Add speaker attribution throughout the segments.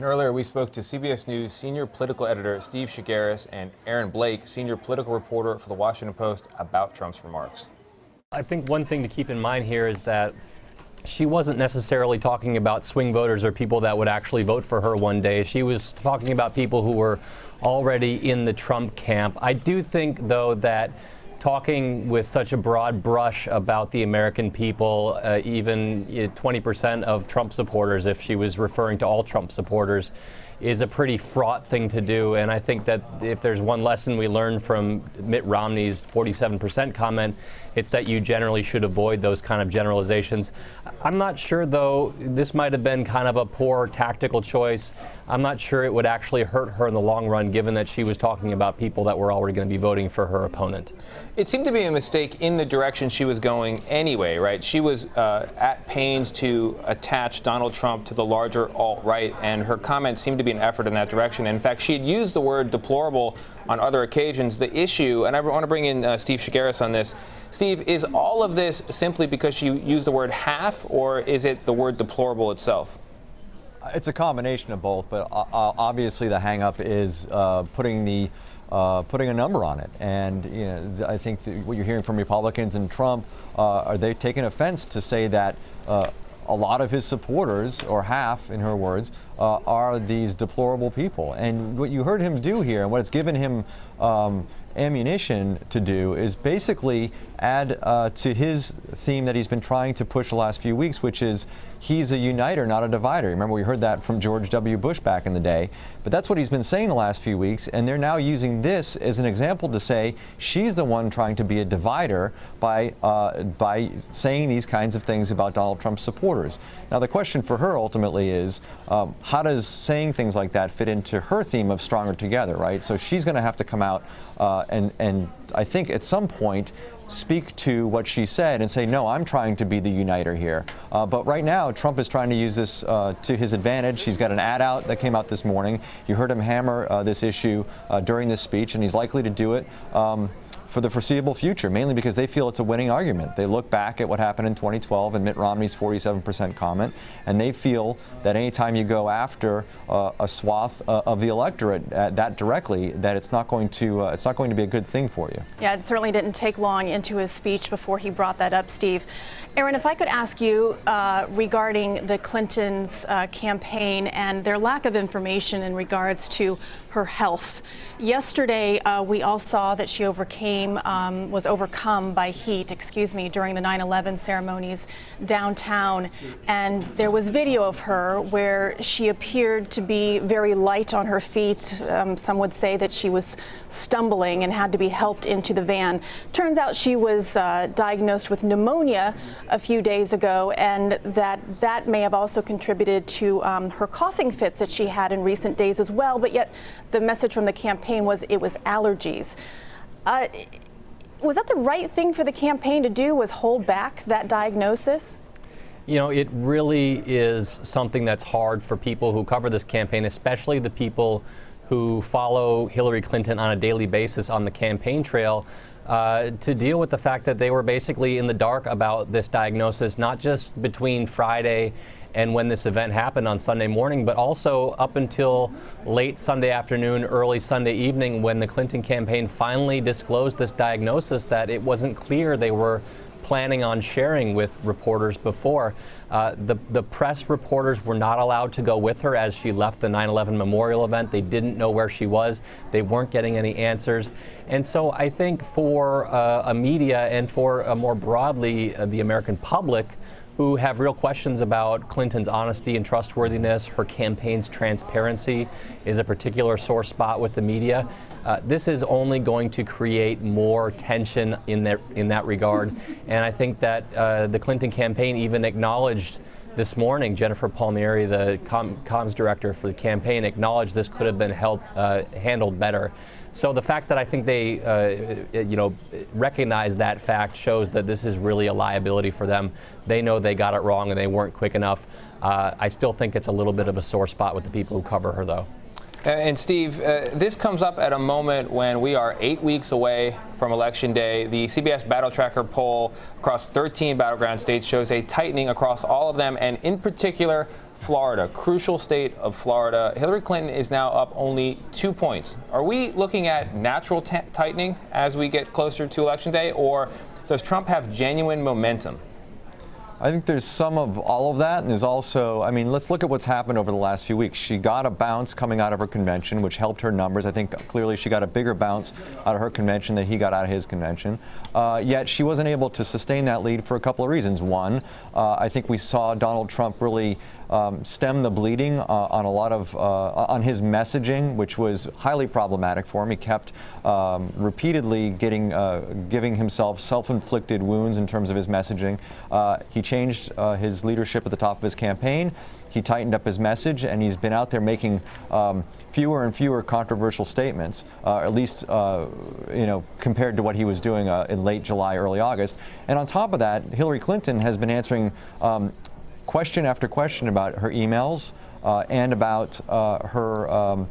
Speaker 1: And earlier, we spoke to CBS News senior political editor Steve Chaggaris and Aaron Blake, senior political reporter for The Washington Post, about Trump's remarks.
Speaker 2: I think one thing to keep in mind here is that she wasn't necessarily talking about swing voters or people that would actually vote for her one day. She was talking about people who were already in the Trump camp. I do think, though, that talking with such a broad brush about the American people, even 20% of Trump supporters, if she was referring to all Trump supporters, is a pretty fraught thing to do. And I think that if there's one lesson we learned from Mitt Romney's 47% comment, it's that you generally should avoid those kind of generalizations. I'm not sure, though, this might have been kind of a poor tactical choice. I'm not sure it would actually hurt her in the long run, given that she was talking about people that were already going to be voting for her opponent.
Speaker 1: It seemed to be a mistake in the direction she was going anyway, right? She was at pains to attach Donald Trump to the larger alt-right, and her comments seemed to be an effort in that direction. And in fact, she had used the word deplorable on other occasions. The issue, and I want to bring in Steve Chaggaris on this. Steve, is all of this simply because she used the word half, or is it the word deplorable itself?
Speaker 3: It's a combination of both, but obviously the hang-up is putting a number on it. And you know, I think what you're hearing from Republicans and Trump, are they taking offense to say that a lot of his supporters, or half in her words, are these deplorable people? And what you heard him do here, and what it's given him ammunition to do, is basically add to his theme that he's been trying to push the last few weeks, which is he's a uniter, not a divider. Remember, we heard that from George W. Bush back in the day. But that's what he's been saying the last few weeks, and they're now using this as an example to say she's the one trying to be a divider by saying these kinds of things about Donald Trump's supporters. Now, the question for her ultimately is, how does saying things like that fit into her theme of stronger together, right? So she's going to have to come out and I think at some point speak to what she said and say, no, I'm trying to be the uniter here. But right now, Trump is trying to use this to his advantage. He's got an ad out that came out this morning. You heard him hammer this issue during this speech, and he's likely to do it for the foreseeable future, mainly because they feel it's a winning argument. They look back at what happened in 2012 and Mitt Romney's 47% comment, and they feel that anytime you go after a swath of the electorate that directly, that it's not going to be a good thing for you.
Speaker 4: Yeah, it certainly didn't take long into his speech before he brought that up, Steve. Aaron, if I could ask you regarding the Clintons' campaign and their lack of information in regards to her health. Yesterday, we all saw that she was overcome by heat, during the 9/11 ceremonies downtown. And there was video of her where she appeared to be very light on her feet. Some would say that she was stumbling and had to be helped into the van. Turns out she was diagnosed with pneumonia a few days ago, and that may have also contributed to her coughing fits that she had in recent days as well. But yet the message from the campaign was it was allergies. Was that the right thing for the campaign to do, was hold back that diagnosis?
Speaker 2: You know, it really is something that's hard for people who cover this campaign, especially the people who follow Hillary Clinton on a daily basis on the campaign trail, to deal with the fact that they were basically in the dark about this diagnosis, not just between Friday and when this event happened on Sunday morning, but also up until late Sunday afternoon, early Sunday evening, when the Clinton campaign finally disclosed this diagnosis that it wasn't clear they were planning on sharing with reporters before. The press reporters were not allowed to go with her as she left the 9/11 memorial event. They didn't know where she was. They weren't getting any answers. And so I think for a media and for more broadly the American public, who have real questions about Clinton's honesty and trustworthiness, her campaign's transparency is a particular sore spot with the media. This is only going to create more tension in that regard. And I think that the Clinton campaign even acknowledged this morning, Jennifer Palmieri, the comms director for the campaign, acknowledged this could have been handled better. So the fact that I think they, recognize that fact shows that this is really a liability for them. They know they got it wrong and they weren't quick enough. I still think it's a little bit of a sore spot with the people who cover her, though.
Speaker 1: And Steve, this comes up at a moment when we are 8 weeks away from Election Day. The CBS Battle Tracker poll across 13 battleground states shows a tightening across all of them, and in particular Florida, crucial state of Florida. Hillary Clinton is now up only 2 points. Are we looking at natural tightening as we get closer to Election Day, or does Trump have genuine momentum?
Speaker 3: I think there's some of all of that, and there's also, I mean, let's look at what's happened over the last few weeks. She got a bounce coming out of her convention, which helped her numbers. I think clearly she got a bigger bounce out of her convention than he got out of his convention. Yet she wasn't able to sustain that lead for a couple of reasons. One, I think we saw Donald Trump really stem the bleeding on a lot of on his messaging, which was highly problematic for him. He kept repeatedly giving himself self-inflicted wounds in terms of his messaging. He changed his leadership at the top of his campaign. He tightened up his message, and he's been out there making fewer and fewer controversial statements, at least compared to what he was doing in late July, early August. And on top of that, Hillary Clinton has been answering question after question about her emails and about her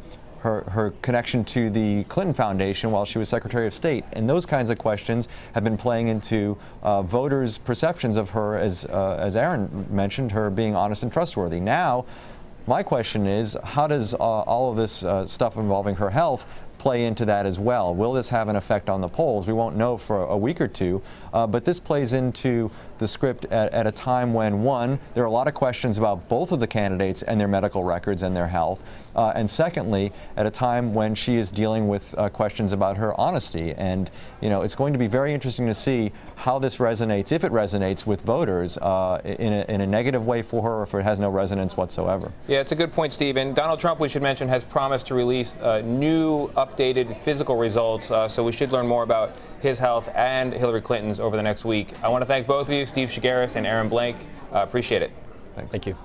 Speaker 3: connection to the Clinton Foundation while she was Secretary of State. And those kinds of questions have been playing into voters' perceptions of her, as Aaron mentioned, her being honest and trustworthy. Now, my question is, how does all of this stuff involving her health play into that as well? Will this have an effect on the polls? We won't know for a week or two, but this plays into the script at a time when, one, there are a lot of questions about both of the candidates and their medical records and their health, and secondly, at a time when she is dealing with questions about her honesty. And, it's going to be very interesting to see how this resonates, if it resonates with voters in a negative way for her, or if it has no resonance whatsoever.
Speaker 1: Yeah, it's a good point, Steve. And Donald Trump, we should mention, has promised to release new updated physical results, so we should learn more about his health and Hillary Clinton's over the next week. I want to thank both of you, Steve Chaggaris and Aaron Blank. Appreciate it.
Speaker 3: Thanks.
Speaker 2: Thank you.